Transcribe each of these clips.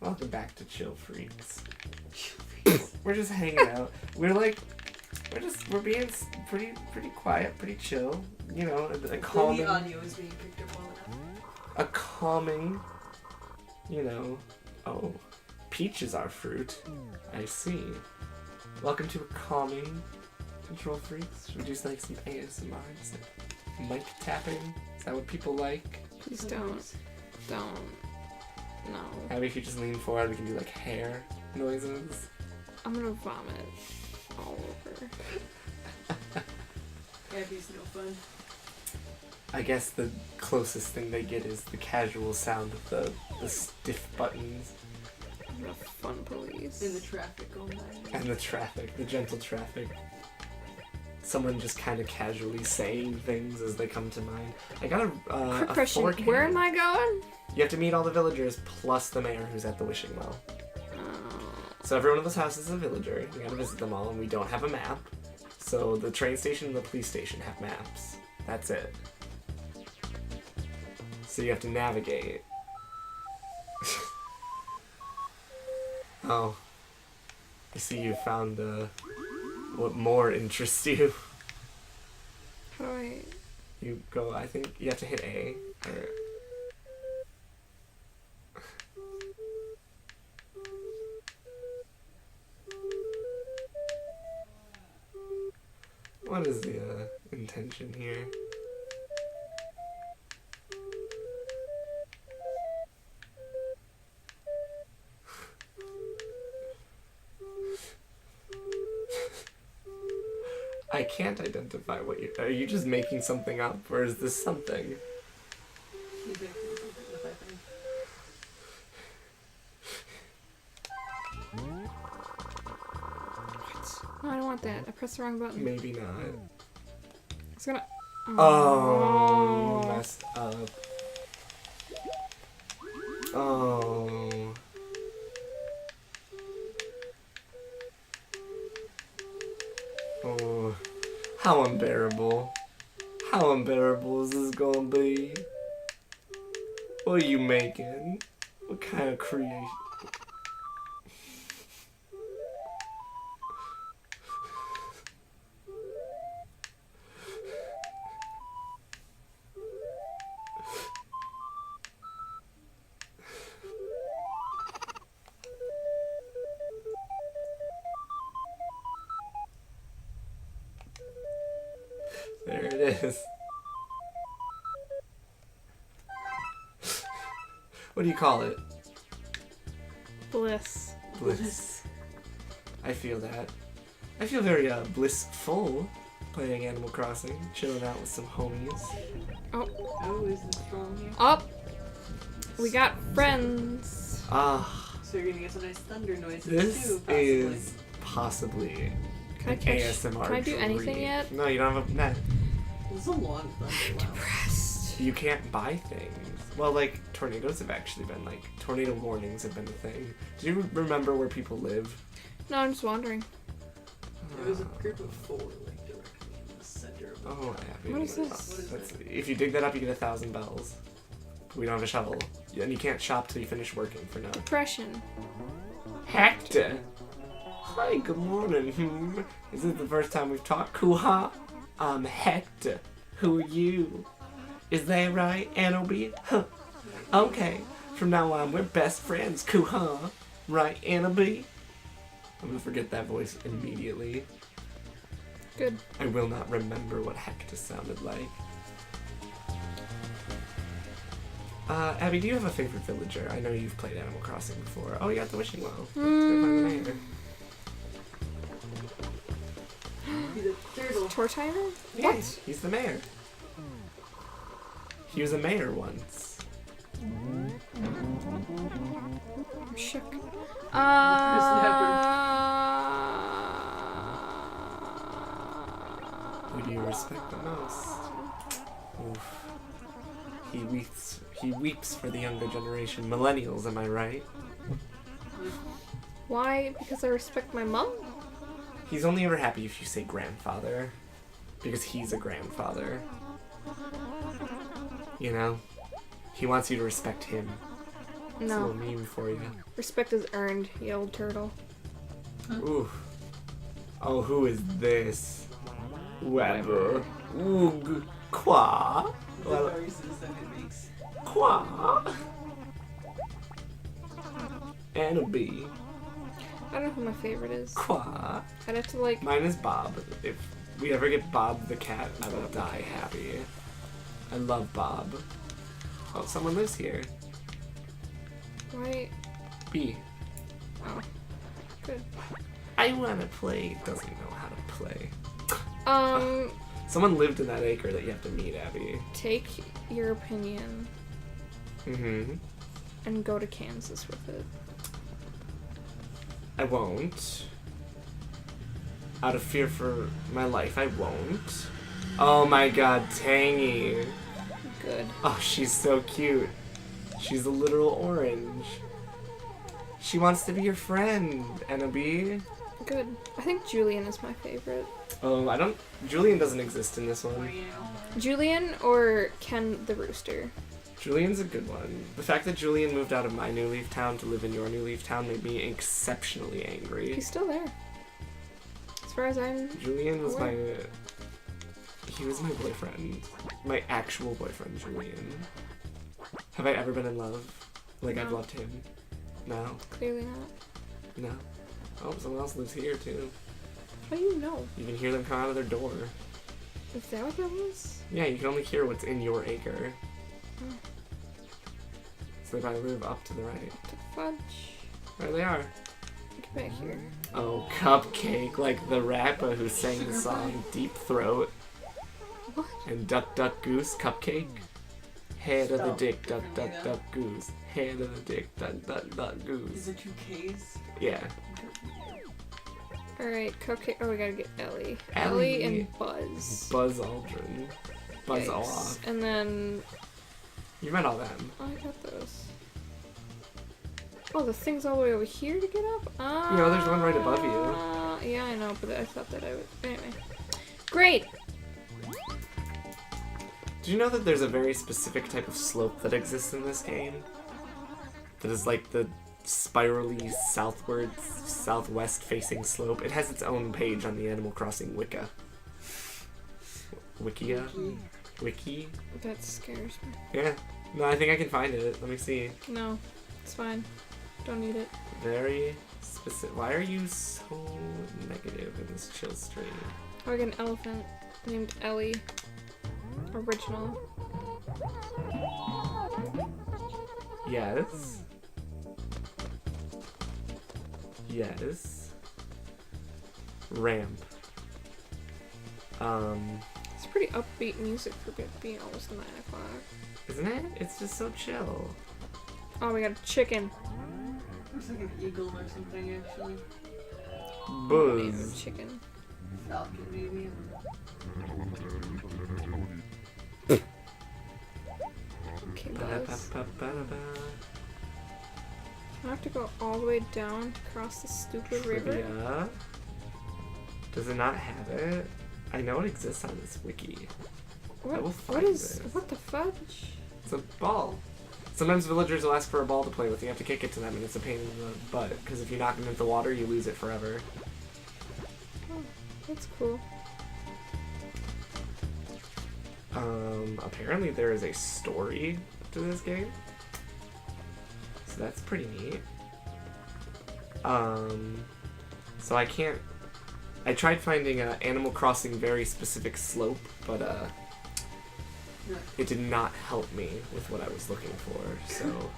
Welcome back to Chill Freaks. We're just hanging out. We're being pretty quiet, pretty chill. You know, a calming. The audio is being picked up well enough. A calming. You know. Oh, peach is our fruit. I see. Welcome to a calming Control Freaks. Should we do like some ASMR? Just like mic tapping? Is that what people like? Please don't. No. Abby, if you just lean forward, we can do like hair noises. I'm gonna vomit all over. Abby's no fun. I guess the closest thing they get is the casual sound of the stiff buttons. I'm gonna fun police. In the traffic going by. And the traffic, the gentle traffic. Someone just kind of casually saying things as they come to mind. I got Quick a question, fork where hand. am I going? You have to meet all the villagers plus the mayor who's at the wishing well. Oh. So every one of those houses is a villager. We gotta visit them all, and we don't have a map. So the train station and the police station have maps. That's it. So you have to navigate. Oh. I see you found what more interests you. How do I... You go, I think you have to hit A. Or... What is the intention here? I can't identify what you... Are you just making something up, or is this something? He's making something up, I think. No, I don't want that. I pressed the wrong button. Maybe not. It's gonna... Oh, you messed up. Oh. Oh. How unbearable. How unbearable is this gonna be? What are you making? What kind of creation? There it is. What do you call it? Bliss. Bliss. I feel that. I feel very blissful playing Animal Crossing, chilling out with some homies. Oh, is this wrong here? Up! We got friends. Ah, So you're gonna get some nice thunder noises this too, possibly. is possibly Can I an touch... ASMR Can I do anything treat. yet? No, you don't have a net. This is a long thunder. Wow. Depressed. You can't buy things. Well, like, tornadoes have actually been, like, tornado warnings have been a thing. Do you remember where people live? No, I'm just wondering. It was a group of 4, like, directly in the center of the Oh, Abby. What is this? What is That's, that? if you dig that up, you get 1,000 bells. We don't have a shovel. And you can't shop till you finish working for now. Depression. Hector! Hi, good morning. Is this the first time we've talked? Kuha? I'm Hector. Who are you? Is that right, Annabelle? Huh. Okay. From now on, we're best friends. Kuha. Right, Annabelle? I'm gonna forget that voice immediately. Good. I will not remember what Hector sounded like. Abby, do you have a favorite villager? I know you've played Animal Crossing before. Oh, you got the wishing well. Let's go find the mayor. Be the turtle. Tortimer? Yeah, What? he's the mayor. He was a mayor once. I'm shook. Who do you respect the most? Oof. He weeps for the younger generation. Millennials, am I right? Why? Because I respect my mom? He's only ever happy if you say grandfather. Because he's a grandfather. You know? He wants you to respect him. It's a No. little meme for you. Respect is earned, you old turtle. Ooh. Oh, who is this? Weber. Oog. Qua. The Well, noises that it makes. qua. Abbey. I don't know who my favorite is. Qua. I'd have to like. Mine is Bob. If we ever get Bob the cat, I will die happy. I love Bob. Oh, someone lives here. Why? B. Oh. Good. I wanna play. Doesn't know how to play. Um, Someone lived in that acre that you have to meet, Abby. take your opinion Mm-hmm. and go to Kansas with it. I won't. Out of fear for my life, I won't. Oh my god, Tangy. Good. Oh, she's so cute. She's a literal orange. She wants to be your friend, Abbey. Good. I think Julian is my favorite. Oh, I don't. Julian doesn't exist in this one. Julian or Ken the Rooster? Julian's a good one. The fact that Julian moved out of my New Leaf Town to live in your New Leaf Town made me exceptionally angry. He's still there. As far as I'm. Julian was my. aware. He was my boyfriend. My actual boyfriend, Julian. Have I ever been in love? Like I've No. loved him? No. Clearly not. No. Oh, someone else lives here too. How do you know? You can hear them come out of their door. Is that what that was? Yeah, you can only hear what's in your acre. Oh. So they probably live up to the right. The fudge. There they are. Get back here. Oh, Cupcake, like the rapper who sang the song Deep Throat. What? And Duck Duck Goose, Cupcake. Head of the Stop. dick, duck duck duck goose. Head of the dick, duck duck duck Is goose. it 2Ks? Yeah. Alright, Cupcake. Oh, we gotta get Ellie. Ellie. Ellie and Buzz. Buzz Aldrin. Buzz Yikes. off. And then. You met all them. Oh, I got those. Oh, the thing's all the way over here to get up? Yeah, there's one right above you. Yeah, I know, but I thought that I would. Anyway. Great! Do you know that there's a very specific type of slope that exists in this game? That is like the spirally southward, southwest facing slope. It has its own page on the Animal Crossing Wiki. Wiki? That scares me. Yeah. No, I think I can find it. Let me see. No, it's fine. Don't need it. Very specific. Why are you so negative in this chill stream? Oh, I got an elephant named Ellie. Original. Yes. Yes. Ramp. It's pretty upbeat music for being almost 9 o'clock. Isn't it? It's just so chill. Oh, we got a chicken. Looks like an eagle or something, actually. Maybe Buzz. chicken. Falcon, maybe. Okay, Buzz. Ba-da-ba-ba-ba-da-ba. I have to go all the way down to cross the stupid river. Trivia. Does it not have it? I know it exists on this wiki. I will What find is? this. What the fudge? It's a ball. Sometimes villagers will ask for a ball to play with. You have to kick it to them, and it's a pain in the butt. Because if you knock it into the water, you lose it forever. Oh, that's cool. Apparently there is a story to this game. So that's pretty neat. So I can't... I tried finding a Animal Crossing very specific slope, but it did not help me with what I was looking for, so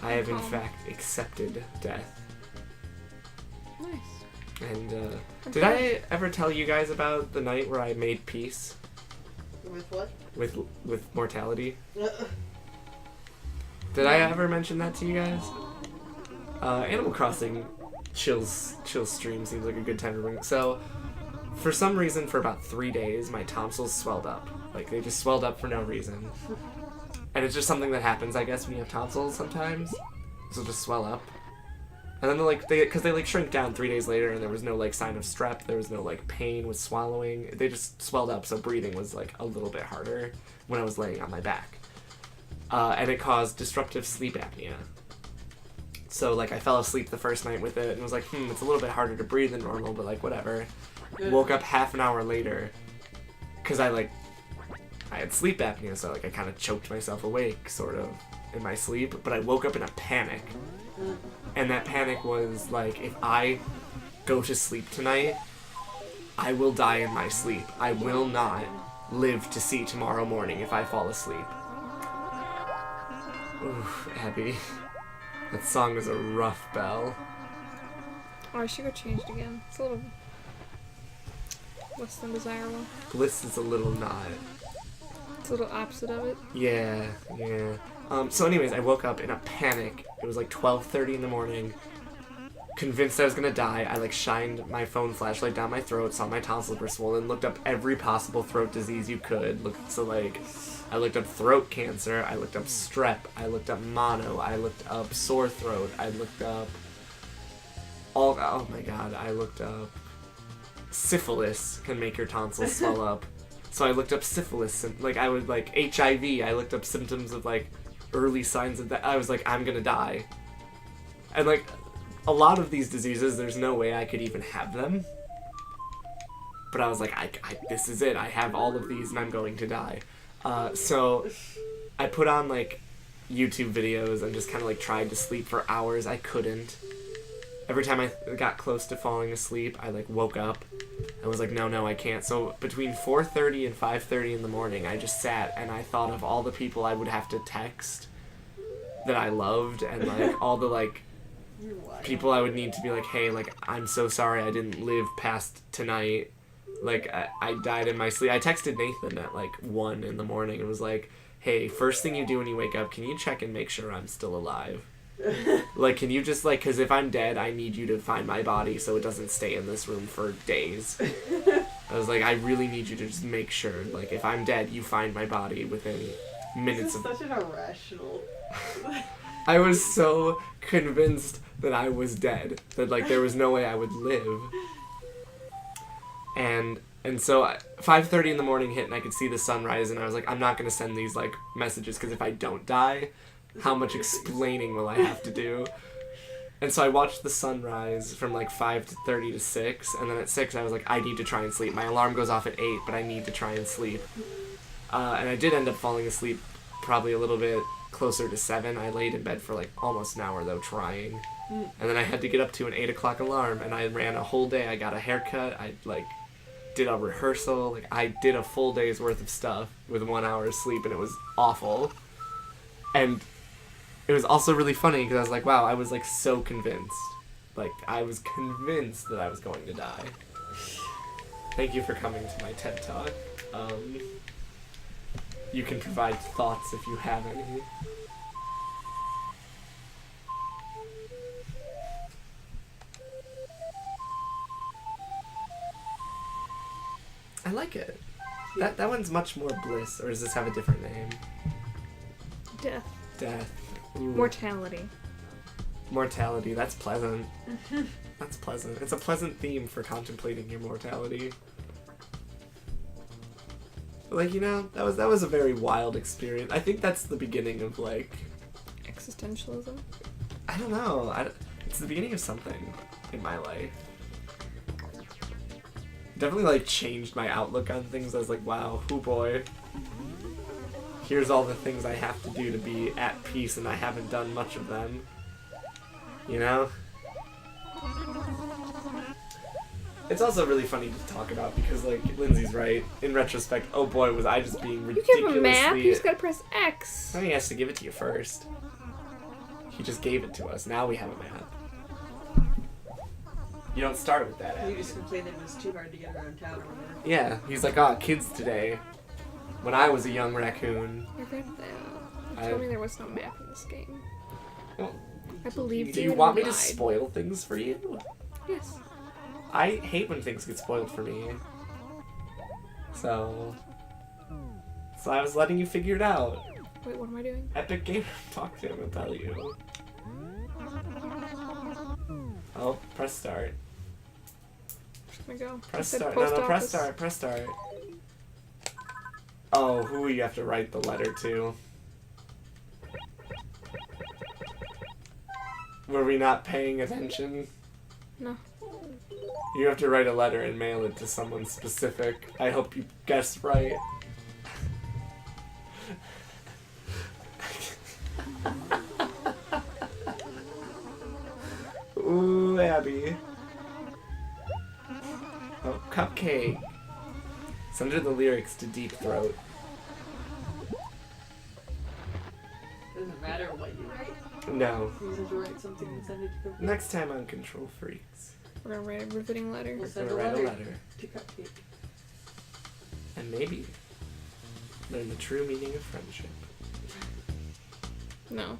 I have in Okay. fact accepted death. Nice. And did I ever tell you guys about the night where I made peace With what? with mortality? Did I ever mention that to you guys? Animal Crossing chill stream seems like a good time to bring. So, for some reason, for about 3 days, my tonsils swelled up. Like they just swelled up for no reason, and it's just something that happens, I guess, when you have tonsils sometimes. So just swell up, and then because they shrink down 3 days later, and there was no like sign of strep, there was no like pain with swallowing. They just swelled up, so breathing was like a little bit harder when I was laying on my back. And it caused disruptive sleep apnea. So, like, I fell asleep the first night with it and was like, it's a little bit harder to breathe than normal, but, like, whatever. Woke up half an hour later because I had sleep apnea, so, like, I kind of choked myself awake, sort of, in my sleep. But I woke up in a panic. And that panic was, like, if I go to sleep tonight, I will die in my sleep. I will not live to see tomorrow morning if I fall asleep. Oof, Abbey. That song is a rough bell. Oh, I should go change it again. It's a little less than desirable. Bliss is a little not. It's a little opposite of it. Yeah. So anyways, I woke up in a panic. It was like 12:30 in the morning. Convinced I was gonna die, I shined my phone flashlight down my throat, saw my tonsils were swollen, looked up every possible throat disease you could. I looked up throat cancer, I looked up strep, I looked up mono, I looked up sore throat, I looked up oh my god, I looked up syphilis can make your tonsils swell up. So I looked up syphilis, and HIV, I looked up symptoms of early signs of that. I was like, I'm gonna die. And a lot of these diseases, there's no way I could even have them. But I was like, this is it. I have all of these and I'm going to die. So I put on YouTube videos and just kind of tried to sleep for hours. I couldn't. Every time I got close to falling asleep, I woke up. I was like, no, I can't. So between 4:30 and 5:30 in the morning, I just sat and I thought of all the people I would have to text that I loved, and all the people I would need to be like, hey, I'm so sorry I didn't live past tonight. I died in my sleep. I texted Nathan at 1 in the morning and was like, hey, first thing you do when you wake up, can you check and make sure I'm still alive? Can you just because if I'm dead, I need you to find my body so it doesn't stay in this room for days. I was like, I really need you to just make sure, if I'm dead, you find my body within minutes of... Such an irrational... I was so convinced that I was dead, that there was no way I would live. And so 5:30 in the morning hit and I could see the sunrise, and I was like, I'm not going to send these messages because if I don't die, how much explaining will I have to do? And so I watched the sunrise from 5:30 to 6, and then at 6 I was like, I need to try and sleep. My alarm goes off at 8, but I need to try and sleep. And I did end up falling asleep probably a little bit closer to 7. I laid in bed for almost an hour though, trying. And then I had to get up to an 8 o'clock alarm, and I ran a whole day. I got a haircut, I did a rehearsal, I did a full day's worth of stuff with 1 hour of sleep, and it was awful. And it was also really funny because I was like, wow, I was so convinced. I was convinced that I was going to die. Thank you for coming to my TED Talk. You can provide thoughts if you have any. I like it. That one's much more Bliss, or does this have a different name? Death. Ooh. Mortality. Mortality, that's pleasant. That's pleasant. It's a pleasant theme for contemplating your mortality. That was a very wild experience. I think that's the beginning of Existentialism? I don't know. It's the beginning of something in my life. Definitely changed my outlook on things. I was like, wow, oh boy. Here's all the things I have to do to be at peace, and I haven't done much of them. You know? It's also really funny to talk about because, Lindsay's right. In retrospect, oh boy, was I just being ridiculously... You give him a map, you just gotta press X. No, he has to give it to you first. He just gave it to us. Now we have a map. You don't start with that. You just complained it was too hard to get around town or whatever. Yeah, he's like, kids today. When I was a young raccoon. I read that. You told me there was no map in this game. Well, I believed do you. you want me lied. to spoil things for you? Yes. I hate when things get spoiled for me. So I was letting you figure it out. Wait, what am I doing? Epic Gamer, talk to him and tell you. Oh, press start. Just gonna go. Press It said start. post No, press office. start. Press start. Oh, who you have to write the letter to? Were we not paying attention? No. You have to write a letter and mail it to someone specific. I hope you guessed right. Ooh, Abbey. Oh, cupcake. It's under the lyrics to Deep Throat. Doesn't matter what you write. No. You just have to write something and send it to Cupcake. Next time on Control Freaks. We're gonna write a riveting letter. We'll We're send gonna a write a letter letter. to Cupcake. And maybe learn the true meaning of friendship. No.